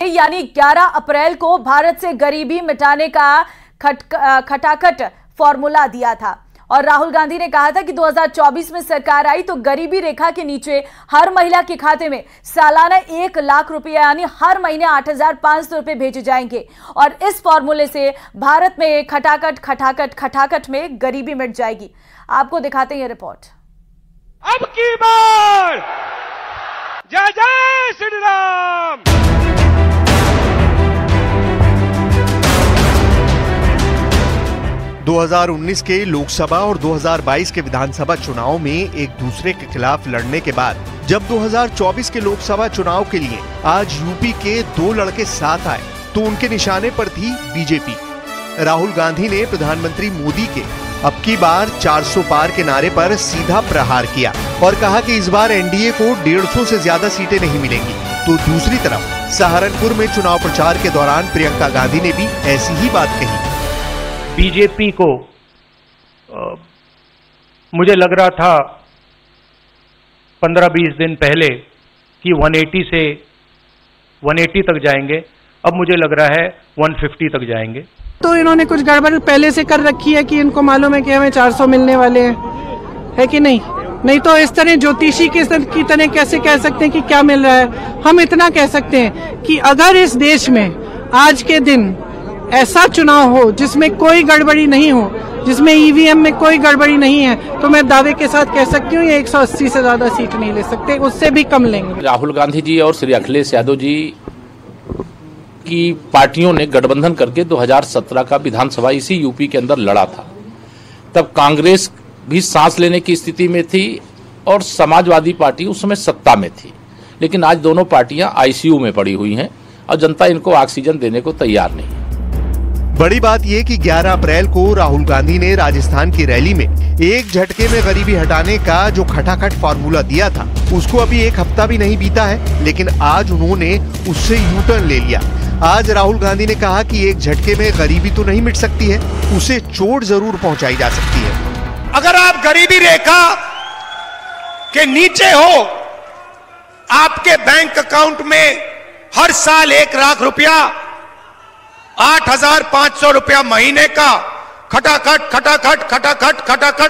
यानी 11 अप्रैल को भारत से गरीबी मिटाने का खटाखट फॉर्मूला दिया था और राहुल गांधी ने कहा था कि 2024 में सरकार आई तो गरीबी रेखा के नीचे हर महिला के खाते में सालाना 1 लाख रुपए यानी हर महीने 8,500 रुपए भेजे जाएंगे और इस फॉर्मूले से भारत में खटाखट में गरीबी मिट जाएगी। आपको दिखाते हैं ये रिपोर्ट। अब की बार जय जय श्री राम। 2019 के लोकसभा और 2022 के विधानसभा चुनाव में एक दूसरे के खिलाफ लड़ने के बाद जब 2024 के लोकसभा चुनाव के लिए आज यूपी के 2 लड़के साथ आए तो उनके निशाने पर थी बीजेपी। राहुल गांधी ने प्रधानमंत्री मोदी के अब की बार 400 पार के नारे पर सीधा प्रहार किया और कहा कि इस बार एनडीए को 150 से ज्यादा सीटें नहीं मिलेंगी। तो दूसरी तरफ सहारनपुर में चुनाव प्रचार के दौरान प्रियंका गांधी ने भी ऐसी ही बात कही। बीजेपी को मुझे लग रहा था 15-20 दिन पहले कि 180 से 180 तक जाएंगे, अब मुझे लग रहा है 150 तक जाएंगे। तो इन्होंने कुछ गड़बड़ पहले से कर रखी है कि इनको मालूम है कि हमें 400 मिलने वाले हैं, है कि नहीं? नहीं तो इस तरह ज्योतिषी की तरह कैसे कह सकते हैं कि क्या मिल रहा है। हम इतना कह सकते हैं कि अगर इस देश में आज के दिन ऐसा चुनाव हो जिसमें कोई गड़बड़ी नहीं हो, जिसमें ईवीएम में कोई गड़बड़ी नहीं है, तो मैं दावे के साथ कह सकती हूँ ये 180 से ज्यादा सीट नहीं ले सकते, उससे भी कम लेंगे। राहुल गांधी जी और श्री अखिलेश यादव जी की पार्टियों ने गठबंधन करके 2017 का विधानसभा इसी यूपी के अंदर लड़ा था। तब कांग्रेस भी सांस लेने की स्थिति में थी और समाजवादी पार्टी उस समय सत्ता में थी, लेकिन आज दोनों पार्टियां आईसीयू में पड़ी हुई हैं और जनता इनको ऑक्सीजन देने को तैयार नहीं है। बड़ी बात यह कि 11 अप्रैल को राहुल गांधी ने राजस्थान की रैली में एक झटके में गरीबी हटाने का जो खटाखट फार्मूला दिया था उसको अभी एक हफ्ता भी नहीं बीता है, लेकिन आज उन्होंने उससे यू टर्न ले लिया। आज राहुल गांधी ने कहा कि एक झटके में गरीबी तो नहीं मिट सकती है, उसे चोट जरूर पहुंचाई जा सकती है। अगर आप गरीबी रेखा के नीचे हो, आपके बैंक अकाउंट में हर साल 1 लाख रुपया 8,500 रुपया महीने का खटाखट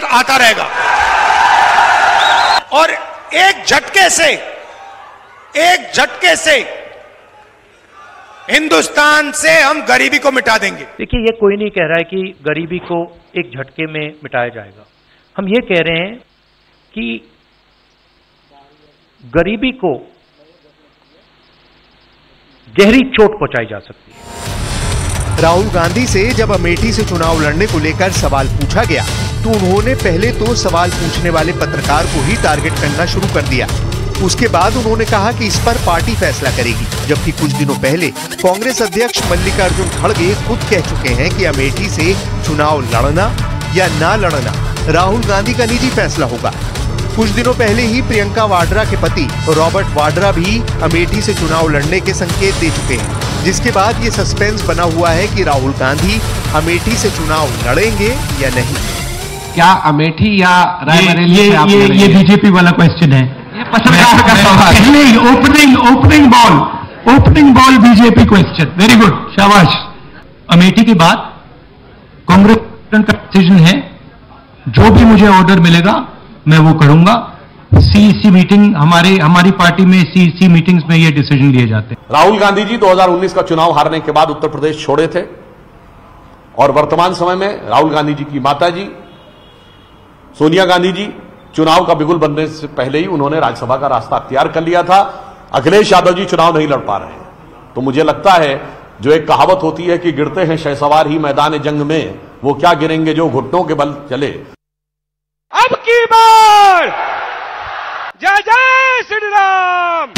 आता रहेगा और एक झटके से हिंदुस्तान से हम गरीबी को मिटा देंगे। देखिए, ये कोई नहीं कह रहा है कि गरीबी को एक झटके में मिटाया जाएगा। हम ये कह रहे हैं कि गरीबी को गहरी चोट पहुंचाई जा सकती है। राहुल गांधी से जब अमेठी से चुनाव लड़ने को लेकर सवाल पूछा गया तो उन्होंने पहले तो सवाल पूछने वाले पत्रकार को ही टारगेट करना शुरू कर दिया। उसके बाद उन्होंने कहा कि इस पर पार्टी फैसला करेगी, जबकि कुछ दिनों पहले कांग्रेस अध्यक्ष मल्लिकार्जुन खड़गे खुद कह चुके हैं कि अमेठी से चुनाव लड़ना या ना लड़ना राहुल गांधी का निजी फैसला होगा। कुछ दिनों पहले ही प्रियंका वाड्रा के पति रॉबर्ट वाड्रा भी अमेठी से चुनाव लड़ने के संकेत दे चुके हैं, जिसके बाद ये सस्पेंस बना हुआ है कि राहुल गांधी अमेठी से चुनाव लड़ेंगे या नहीं। क्या अमेठी या रायबरेली से आप लड़ेंगे? ये बीजेपी वाला क्वेश्चन है। पत्रकार का सवाल, opening ball BJP question. Very good, शाबाश। अमेठी के बाद कांग्रेस का डिसीजन है, जो भी मुझे ऑर्डर मिलेगा मैं वो करूंगा। सीईसी मीटिंग हमारी पार्टी में सीईसी मीटिंग्स में ये डिसीजन लिए जाते हैं। राहुल गांधी जी 2019 का चुनाव हारने के बाद उत्तर प्रदेश छोड़े थे और वर्तमान समय में राहुल गांधी जी की माता जी सोनिया गांधी जी चुनाव का बिगुल बनने से पहले ही उन्होंने राज्यसभा का रास्ता अख्तियार कर लिया था। अखिलेश यादव जी चुनाव नहीं लड़ पा रहे हैं, तो मुझे लगता है जो एक कहावत होती है कि गिरते हैं शहसवार ही मैदान जंग में, वो क्या गिरेंगे जो घुटनों के बल चले। अब की बार जय जय श्री राम।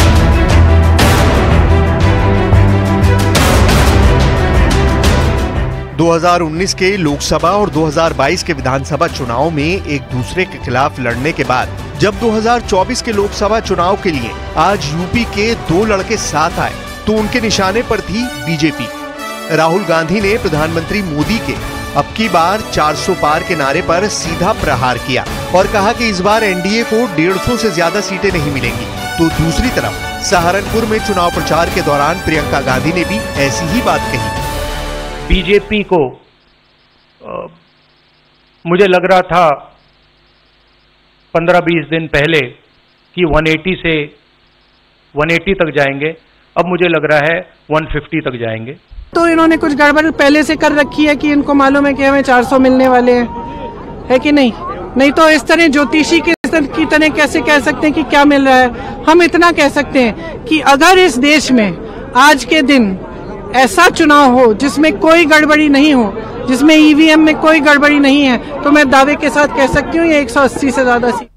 दो 2019 के लोकसभा और 2022 के विधानसभा चुनाव में एक दूसरे के खिलाफ लड़ने के बाद जब 2024 के लोकसभा चुनाव के लिए आज यूपी के 2 लड़के साथ आए तो उनके निशाने पर थी बीजेपी। राहुल गांधी ने प्रधानमंत्री मोदी के अब की बार 400 पार के नारे पर सीधा प्रहार किया और कहा कि इस बार एनडीए को 150 से ज्यादा सीटें नहीं मिलेंगी। तो दूसरी तरफ सहारनपुर में चुनाव प्रचार के दौरान प्रियंका गांधी ने भी ऐसी ही बात कही। बीजेपी को मुझे लग रहा था 15-20 दिन पहले कि 180 से 180 तक जाएंगे, अब मुझे लग रहा है 150 तक जाएंगे। तो इन्होंने कुछ गड़बड़ पहले से कर रखी है कि इनको मालूम है कि हमें 400 मिलने वाले हैं, है कि नहीं? नहीं तो इस तरह ज्योतिषी की तरह कैसे कह सकते हैं कि क्या मिल रहा है। हम इतना कह सकते हैं कि अगर इस देश में आज के दिन ऐसा चुनाव हो जिसमें कोई गड़बड़ी नहीं हो, जिसमें ईवीएम में कोई गड़बड़ी नहीं है, तो मैं दावे के साथ कह सकती हूँ ये 180 से ज्यादा सीट।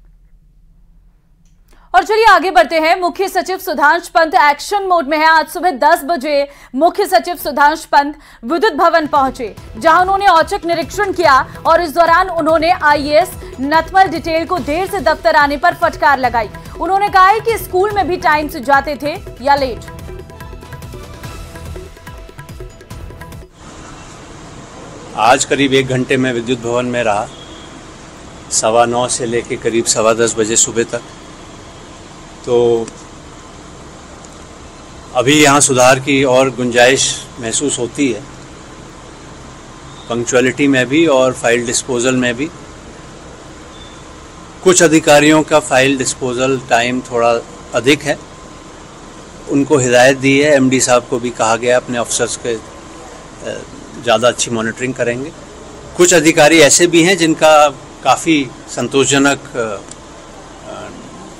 और चलिए आगे बढ़ते हैं। मुख्य सचिव सुधांश पंत एक्शन मोड में है। आज सुबह 10 बजे मुख्य सचिव सुधांश पंत विद्युत भवन पहुंचे, जहां उन्होंने औचक निरीक्षण किया और इस दौरान उन्होंने आईएएस नथमल डिटेल को देर से दफ्तर आने पर फटकार लगाई। उन्होंने कहा है कि स्कूल में भी टाइम से जाते थे या लेट। आज करीब 1 घंटे में विद्युत भवन में रहा, 9:15 से लेकर करीब 10:15 बजे सुबह तक। तो अभी यहाँ सुधार की और गुंजाइश महसूस होती है, पंक्चुअलिटी में भी और फाइल डिस्पोजल में भी। कुछ अधिकारियों का फाइल डिस्पोजल टाइम थोड़ा अधिक है, उनको हिदायत दी है, एमडी साहब को भी कहा गया अपने ऑफिसर्स के ज़्यादा अच्छी मॉनिटरिंग करेंगे। कुछ अधिकारी ऐसे भी हैं जिनका काफ़ी संतोषजनक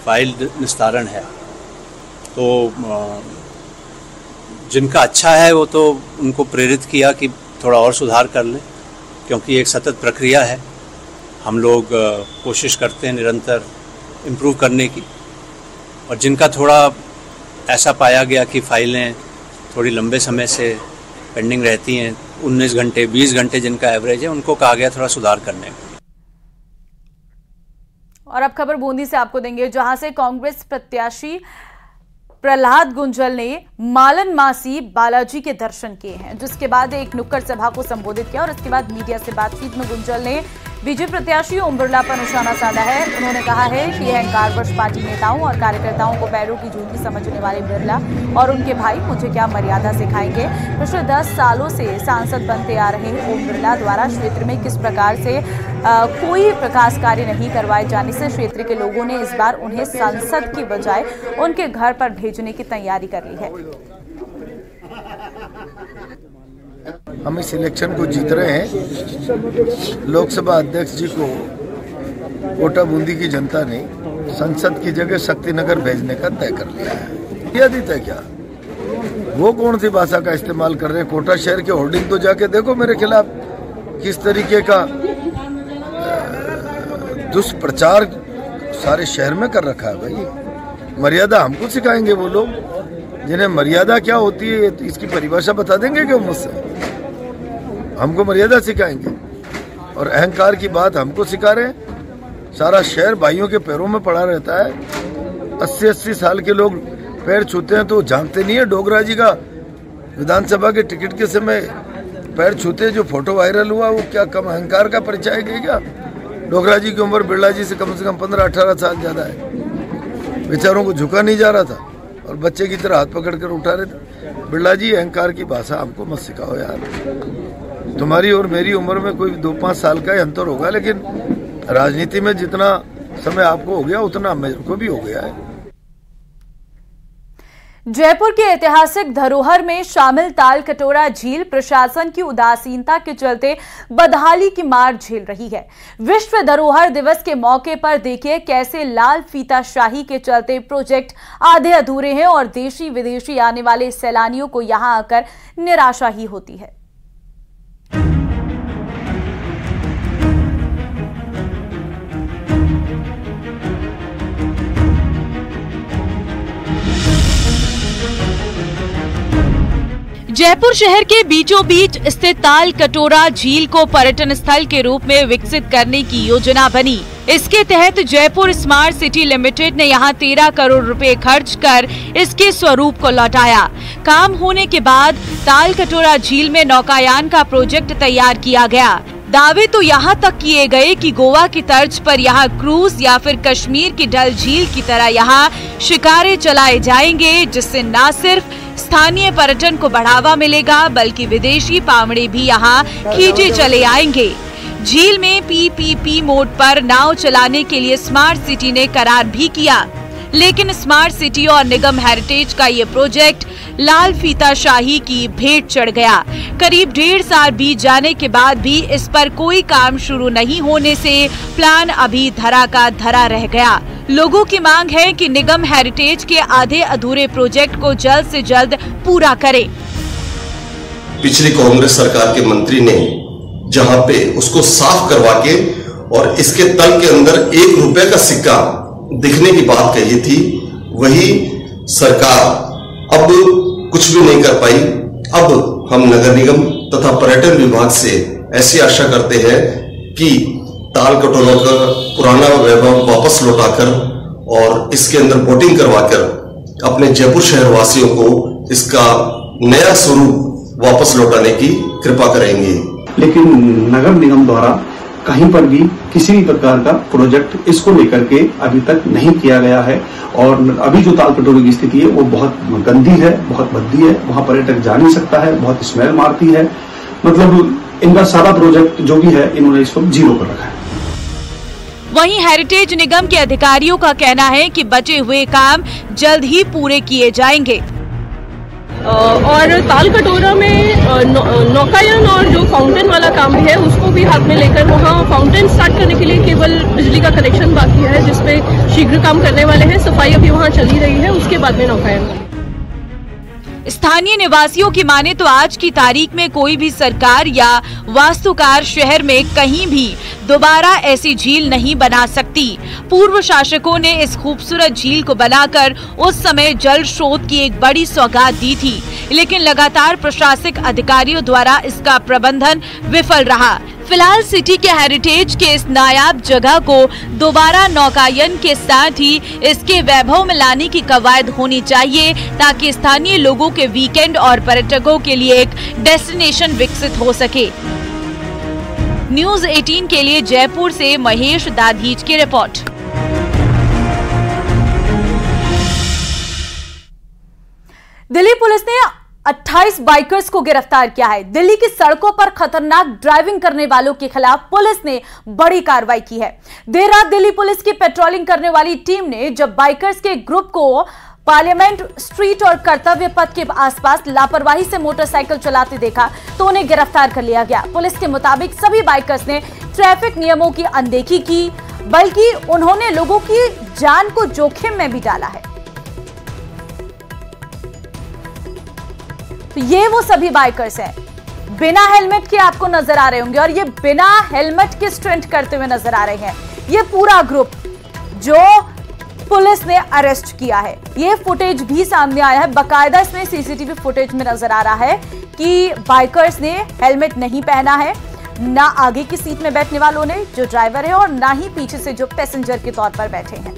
फाइल निस्तारण है, तो जिनका अच्छा है वो तो उनको प्रेरित किया कि थोड़ा और सुधार कर लें, क्योंकि एक सतत प्रक्रिया है। हम लोग कोशिश करते हैं निरंतर इम्प्रूव करने की, और जिनका थोड़ा ऐसा पाया गया कि फाइलें थोड़ी लंबे समय से पेंडिंग रहती हैं, 19 घंटे 20 घंटे जिनका एवरेज है, उनको कहा गया थोड़ा सुधार करने को। और अब खबर बूंदी से आपको देंगे, जहां से कांग्रेस प्रत्याशी प्रहलाद गुंजल ने मालन मासी बालाजी के दर्शन किए हैं, जिसके बाद एक नुक्कड़ सभा को संबोधित किया और इसके बाद मीडिया से बातचीत में गुंजल ने बीजेपी प्रत्याशी ओम बिरला पर निशाना साधा है। उन्होंने कहा है कि अहंकारवश पार्टी नेताओं और कार्यकर्ताओं को पैरों की जूती समझने वाले बिरला और उनके भाई मुझे क्या मर्यादा सिखाएंगे। पिछले 10 सालों से सांसद बनते आ रहे ओम बिरला द्वारा क्षेत्र में किस प्रकार से कोई विकास कार्य नहीं करवाए जाने से क्षेत्र के लोगों ने इस बार उन्हें सांसद की बजाय उनके घर पर भेजने की तैयारी कर ली है। हम इस इलेक्शन को जीत रहे हैं। लोकसभा अध्यक्ष जी को कोटा बूंदी की जनता ने संसद की जगह शक्तिनगर भेजने का तय कर लिया है। यह तय क्या, वो कौन सी भाषा का इस्तेमाल कर रहे हैं? कोटा शहर के होर्डिंग तो जाके देखो मेरे खिलाफ किस तरीके का दुष्प्रचार सारे शहर में कर रखा है। भाई मर्यादा हमको सिखाएंगे वो लोग, जिन्हें मर्यादा क्या होती है इसकी परिभाषा बता देंगे क्या मुझसे? हमको मर्यादा सिखाएंगे और अहंकार की बात हमको सिखा रहे हैं। सारा शहर भाइयों के पैरों में पड़ा रहता है। 80-80 साल के लोग पैर छूते हैं तो झांकते नहीं है। डोगरा जी का विधानसभा के टिकट के समय पैर छूते जो फोटो वायरल हुआ, वो क्या कम अहंकार का परिचय है क्या? डोगरा जी की उम्र बिरला जी से कम 15-18 साल ज्यादा है। बेचारों को झुका नहीं जा रहा था और बच्चे की तरह हाथ पकड़ कर उठा रहे थे। बिरला जी अहंकार की भाषा हमको मत सिखाओ यार। तुम्हारी और मेरी उम्र में कोई 2-5 साल का ही अंतर होगा, लेकिन राजनीति में जितना समय आपको हो गया उतना मेरे को भी हो गया है। जयपुर के ऐतिहासिक धरोहर में शामिल तालकटोरा झील प्रशासन की उदासीनता के चलते बदहाली की मार झेल रही है। विश्व धरोहर दिवस के मौके पर देखिए कैसे लाल फीताशाही के चलते प्रोजेक्ट आधे अधूरे हैं और देशी विदेशी आने वाले सैलानियों को यहां आकर निराशा ही होती है। जयपुर शहर के बीचों बीच स्थित तालकटोरा झील को पर्यटन स्थल के रूप में विकसित करने की योजना बनी। इसके तहत जयपुर स्मार्ट सिटी लिमिटेड ने यहां 13 करोड़ रुपए खर्च कर इसके स्वरूप को लौटाया। काम होने के बाद तालकटोरा झील में नौकायान का प्रोजेक्ट तैयार किया गया। दावे तो यहाँ तक किए गए कि गोवा की तर्ज पर यहाँ क्रूज या फिर कश्मीर की डल झील की तरह यहाँ शिकारे चलाए जाएंगे, जिससे न सिर्फ स्थानीय पर्यटन को बढ़ावा मिलेगा बल्कि विदेशी पावड़े भी यहाँ खींचे चले आएंगे। झील में पीपीपी मोड पर नाव चलाने के लिए स्मार्ट सिटी ने करार भी किया, लेकिन स्मार्ट सिटी और निगम हेरिटेज का ये प्रोजेक्ट लाल फीताशाही की भेंट चढ़ गया। करीब 1.5 साल बीत जाने के बाद भी इस पर कोई काम शुरू नहीं होने से प्लान अभी धरा का धरा रह गया। लोगों की मांग है कि निगम हेरिटेज के आधे अधूरे प्रोजेक्ट को जल्द से जल्द पूरा करे। पिछली कांग्रेस सरकार के मंत्री ने जहां पे उसको साफ करवा के और इसके तल के अंदर 1 रुपए का सिक्का दिखने की बात कही थी, वही सरकार अब कुछ भी नहीं कर पाई। अब हम नगर निगम तथा पर्यटन विभाग से ऐसी आशा करते हैं कि ताल कटोरों का पुराना वैभव वापस लौटाकर और इसके अंदर बोटिंग करवाकर अपने जयपुर शहर वासियों को इसका नया स्वरूप वापस लौटाने की कृपा करेंगे। लेकिन नगर निगम द्वारा कहीं पर भी किसी भी प्रकार का प्रोजेक्ट इसको लेकर के अभी तक नहीं किया गया है और अभी जो ताल कटोरी की स्थिति है वो बहुत गंदी है, बहुत भद्दी है, वहां पर्यटक जा नहीं सकता है, बहुत स्मेल मारती है। मतलब इनका सारा प्रोजेक्ट जो भी है इन्होंने इसको जीरो कर रखा है। वहीं हेरिटेज निगम के अधिकारियों का कहना है कि बचे हुए काम जल्द ही पूरे किए जाएंगे। और ताल कटोरा में नौकायन और जो फाउंटेन वाला काम भी है उसको भी हाथ में लेकर वहाँ फाउंटेन स्टार्ट करने के लिए केवल बिजली का कनेक्शन बाकी है, जिसपे शीघ्र काम करने वाले हैं। सफाई अभी वहाँ चली रही है, उसके बाद में नौकायन। स्थानीय निवासियों की माने तो आज की तारीख में कोई भी सरकार या वास्तुकार शहर में कहीं भी दोबारा ऐसी झील नहीं बना सकती। पूर्व शासकों ने इस खूबसूरत झील को बनाकर उस समय जल स्रोत की एक बड़ी सौगात दी थी, लेकिन लगातार प्रशासनिक अधिकारियों द्वारा इसका प्रबंधन विफल रहा। फिलहाल सिटी के हेरिटेज के इस नायाब जगह को दोबारा नौकायन के साथ ही इसके वैभव में लाने की कवायद होनी चाहिए, ताकि स्थानीय लोगों के वीकेंड और पर्यटकों के लिए एक डेस्टिनेशन विकसित हो सके। न्यूज़ 18 के लिए जयपुर से महेश दाधीच की रिपोर्ट। दिल्ली पुलिस ने 28 बाइकर्स को गिरफ्तार किया है। दिल्ली की सड़कों पर खतरनाक ड्राइविंग करने वालों के खिलाफ पुलिस ने बड़ी कार्रवाई की है। देर रात दिल्ली पुलिस की पेट्रोलिंग करने वाली टीम ने जब बाइकर्स के ग्रुप को पार्लियामेंट स्ट्रीट और कर्तव्य पथ के आसपास लापरवाही से मोटरसाइकिल चलाते देखा तो उन्हें गिरफ्तार कर लिया गया। पुलिस के मुताबिक सभी बाइकर्स ने ट्रैफिक नियमों की अनदेखी की, बल्कि उन्होंने लोगों की जान को जोखिम में भी डाला है। तो ये वो सभी बाइकर्स हैं, बिना हेलमेट के आपको नजर आ रहे होंगे और ये बिना हेलमेट के स्टंट करते हुए नजर आ रहे हैं। ये पूरा ग्रुप जो पुलिस ने अरेस्ट किया है, ये फुटेज भी सामने आया है। बाकायदा इसमें सीसीटीवी फुटेज में नजर आ रहा है कि बाइकर्स ने हेलमेट नहीं पहना है, ना आगे की सीट में बैठने वालों ने जो ड्राइवर है और ना ही पीछे से जो पैसेंजर के तौर पर बैठे हैं।